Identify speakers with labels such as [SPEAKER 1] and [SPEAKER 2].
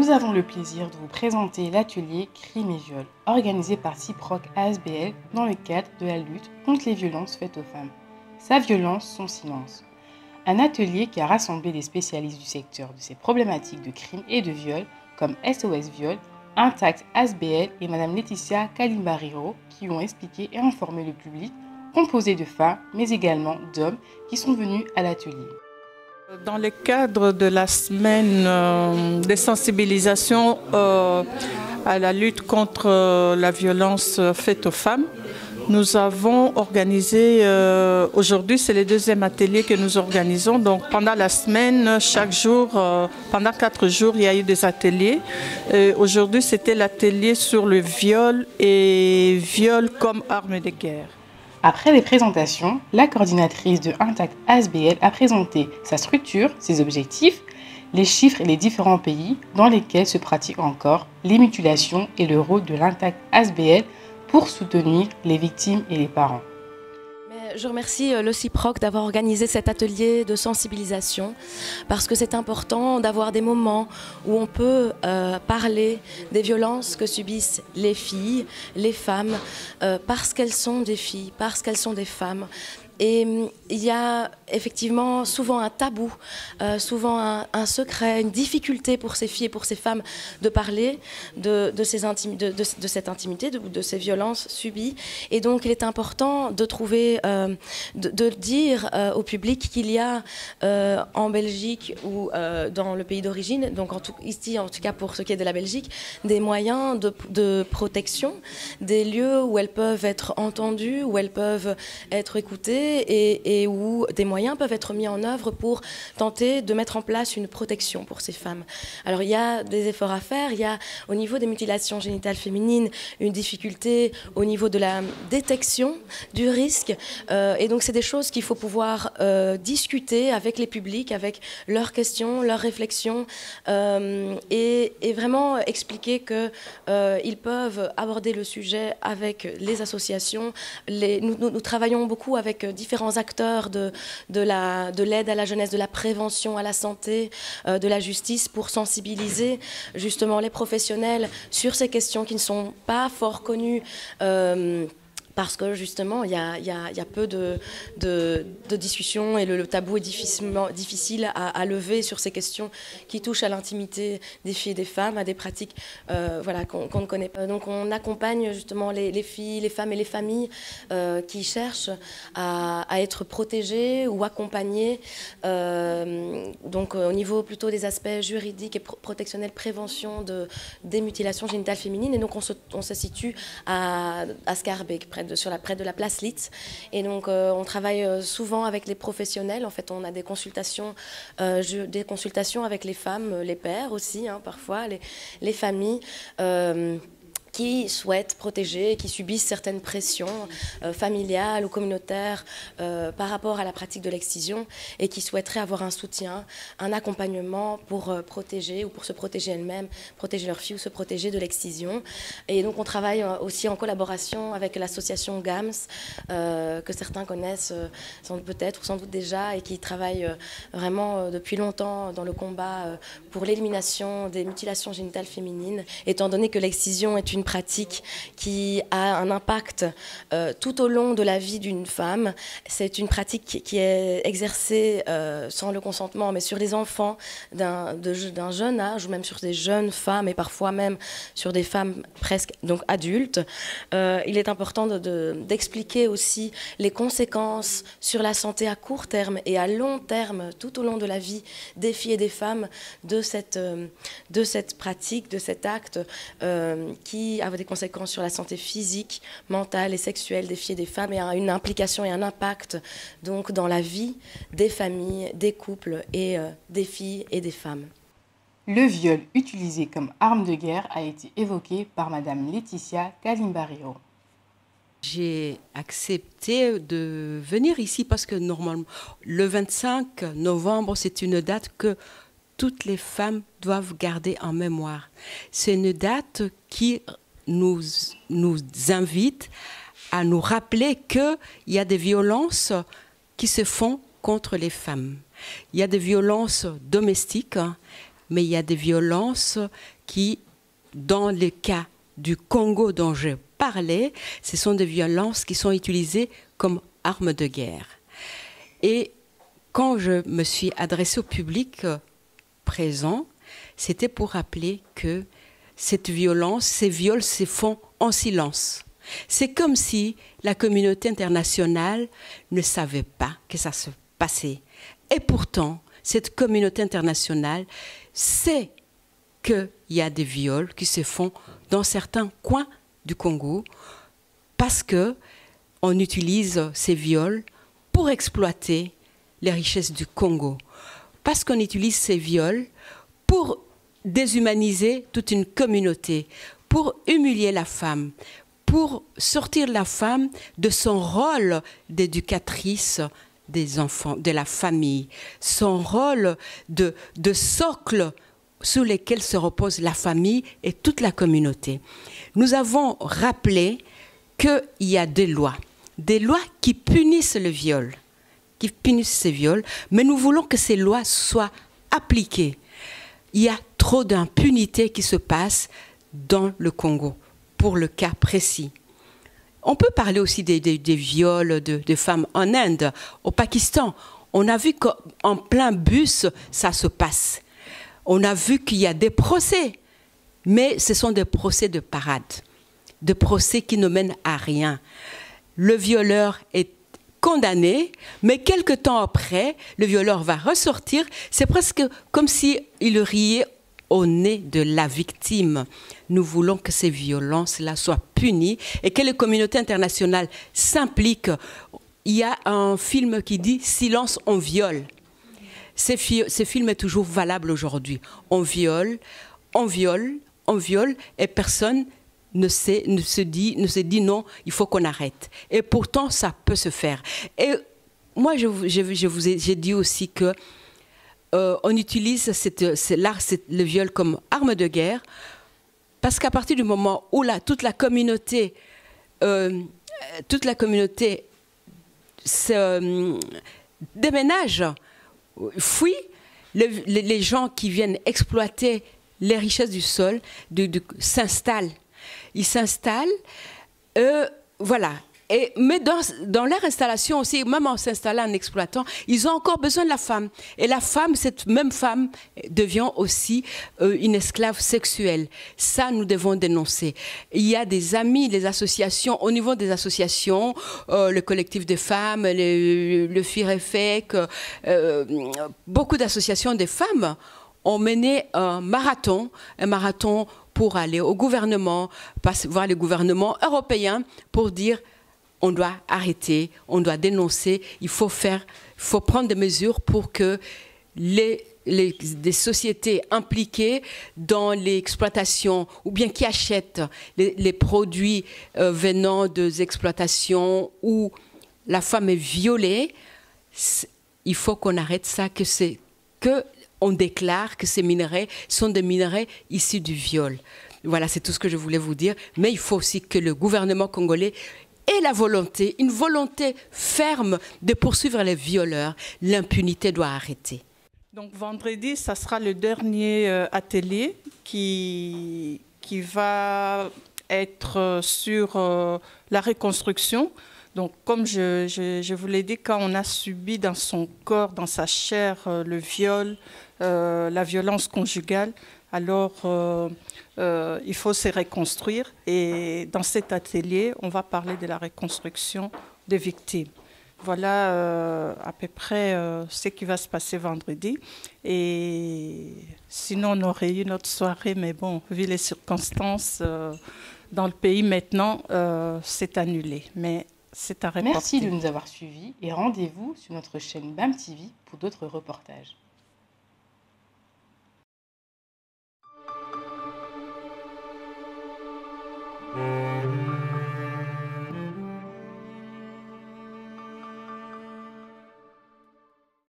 [SPEAKER 1] Nous avons le plaisir de vous présenter l'atelier Crime et Viol, organisé par CIPROC ASBL dans le cadre de la lutte contre les violences faites aux femmes. Sa violence, son silence. Un atelier qui a rassemblé des spécialistes du secteur de ces problématiques de crime et de viol, comme SOS Viol, Intact ASBL et Mme Laetitia Kalimbariro, qui ont expliqué et informé le public, composé de femmes, mais également d'hommes, qui sont venus à l'atelier.
[SPEAKER 2] Dans le cadre de la semaine de sensibilisation à la lutte contre la violence faite aux femmes, nous avons organisé, aujourd'hui c'est le deuxième atelier que nous organisons, donc pendant la semaine, chaque jour, pendant 4 jours, il y a eu des ateliers. Aujourd'hui c'était l'atelier sur le viol et viol comme arme de guerre.
[SPEAKER 1] Après les présentations, la coordinatrice de Intact ASBL a présenté sa structure, ses objectifs, les chiffres et les différents pays dans lesquels se pratiquent encore les mutilations et le rôle de l'Intact ASBL pour soutenir les victimes et les parents.
[SPEAKER 3] Je remercie le CIPROC d'avoir organisé cet atelier de sensibilisation parce que c'est important d'avoir des moments où on peut parler des violences que subissent les filles, les femmes, parce qu'elles sont des filles, parce qu'elles sont des femmes. Et il y a effectivement souvent un tabou, souvent un secret, une difficulté pour ces filles et pour ces femmes de parler de cette intimité, de ces violences subies. Et donc il est important de trouver, de dire au public qu'il y a en Belgique ou dans le pays d'origine, donc ici en tout cas pour ce qui est de la Belgique, des moyens de protection, des lieux où elles peuvent être entendues, où elles peuvent être écoutées, et où des moyens peuvent être mis en œuvre pour tenter de mettre en place une protection pour ces femmes. Alors il y a des efforts à faire, il y a au niveau des mutilations génitales féminines une difficulté au niveau de la détection du risque, et donc c'est des choses qu'il faut pouvoir discuter avec les publics, avec leurs questions, leurs réflexions, et vraiment expliquer qu'ils peuvent aborder le sujet avec les associations. Nous travaillons beaucoup avec différents acteurs de l'aide à la jeunesse, de la prévention à la santé, de la justice, pour sensibiliser justement les professionnels sur ces questions qui ne sont pas fort connues. Parce que justement, il y a peu de discussions et le tabou est difficile à lever sur ces questions qui touchent à l'intimité des filles et des femmes, à des pratiques voilà, qu'on ne connaît pas. Donc on accompagne justement les filles, les femmes et les familles qui cherchent à être protégées ou accompagnées. Donc au niveau plutôt des aspects juridiques et protectionnels, prévention des mutilations génitales féminines. Et donc on se situe à Schaerbeek, près de la place Litz. Et donc on travaille souvent avec les professionnels. En fait, on a des consultations avec les femmes, les pères aussi, hein, parfois, les familles. Qui souhaitent protéger, qui subissent certaines pressions familiales ou communautaires par rapport à la pratique de l'excision et qui souhaiteraient avoir un soutien, un accompagnement pour protéger ou pour se protéger elles-mêmes, protéger leurs filles ou se protéger de l'excision. Et donc on travaille aussi en collaboration avec l'association GAMS, que certains connaissent peut-être ou sans doute déjà, et qui travaille vraiment depuis longtemps dans le combat pour l'élimination des mutilations génitales féminines, étant donné que l'excision est une pratique qui a un impact tout au long de la vie d'une femme. C'est une pratique qui est exercée sans le consentement, mais sur les enfants d'un jeune âge, ou même sur des jeunes femmes, et parfois même sur des femmes presque donc adultes. Il est important d'expliquer aussi les conséquences sur la santé à court terme et à long terme, tout au long de la vie des filles et des femmes, de cette pratique, de cet acte qui a des conséquences sur la santé physique, mentale et sexuelle des filles et des femmes, et a une implication et un impact donc dans la vie des familles, des couples et des filles et des femmes.
[SPEAKER 1] Le viol utilisé comme arme de guerre a été évoqué par Mme Laetitia Kalimbariro.
[SPEAKER 4] J'ai accepté de venir ici parce que normalement, le 25 novembre, c'est une date que toutes les femmes doivent garder en mémoire. C'est une date qui nous invite à nous rappeler qu'il y a des violences qui se font contre les femmes. Il y a des violences domestiques, mais il y a des violences qui, dans le cas du Congo dont je parlais, ce sont des violences qui sont utilisées comme armes de guerre. Et quand je me suis adressée au public présent, c'était pour rappeler que cette violence, ces viols se font en silence. C'est comme si la communauté internationale ne savait pas que ça se passait. Et pourtant, cette communauté internationale sait qu'il y a des viols qui se font dans certains coins du Congo parce qu'on utilise ces viols pour exploiter les richesses du Congo. Parce qu'on utilise ces viols pour déshumaniser toute une communauté, pour humilier la femme, pour sortir la femme de son rôle d'éducatrice des enfants, de la famille, son rôle de socle sur lequel se repose la famille et toute la communauté. Nous avons rappelé qu'il y a des lois qui punissent le viol, qui punissent ces viols, mais nous voulons que ces lois soient appliquées. Il y a trop d'impunité qui se passe dans le Congo, pour le cas précis. On peut parler aussi des viols de femmes en Inde, au Pakistan. On a vu qu'en plein bus, ça se passe. On a vu qu'il y a des procès, mais ce sont des procès de parade, des procès qui ne mènent à rien. Le violeur est condamné, mais quelque temps après, le violeur va ressortir. C'est presque comme s'il riait au nez de la victime. Nous voulons que ces violences-là soient punies et que les communautés internationales s'impliquent. Il y a un film qui dit « Silence, on viole ». Ce film est toujours valable aujourd'hui. On viole, et personne ne se dit non, il faut qu'on arrête. Et pourtant, ça peut se faire. Et moi, j'ai dit aussi que on utilise le viol comme arme de guerre parce qu'à partir du moment où toute la communauté se déménage, fuit, les gens qui viennent exploiter les richesses du sol s'installent. Ils s'installent, voilà. Mais dans leur installation aussi, même en s'installant, en exploitant, ils ont encore besoin de la femme. Et la femme, cette même femme, devient aussi une esclave sexuelle. Ça, nous devons dénoncer. Il y a des amis, des associations, au niveau des associations, le collectif des femmes, le FIREFEC, beaucoup d'associations des femmes ont mené un marathon pour aller au gouvernement, voir les gouvernements européens pour dire on doit arrêter, on doit dénoncer, il faut prendre des mesures pour que des sociétés impliquées dans l'exploitation ou bien qui achètent les produits venant des exploitations où la femme est violée, il faut qu'on arrête ça, on déclare que ces minerais sont des minerais issus du viol. Voilà, c'est tout ce que je voulais vous dire. Mais il faut aussi que le gouvernement congolais ait une volonté ferme de poursuivre les violeurs. L'impunité doit arrêter.
[SPEAKER 2] Donc vendredi, ça sera le dernier atelier qui va être sur la reconstruction. Donc, comme je vous l'ai dit, quand on a subi dans son corps, dans sa chair, le viol, la violence conjugale, alors il faut se reconstruire. Et dans cet atelier, on va parler de la reconstruction des victimes. Voilà à peu près ce qui va se passer vendredi. Et sinon, on aurait eu notre soirée, mais bon, vu les circonstances dans le pays maintenant, c'est annulé. Mais c'est à reporter.
[SPEAKER 1] Merci de nous avoir suivis et rendez-vous sur notre chaîne BAM TV pour d'autres reportages.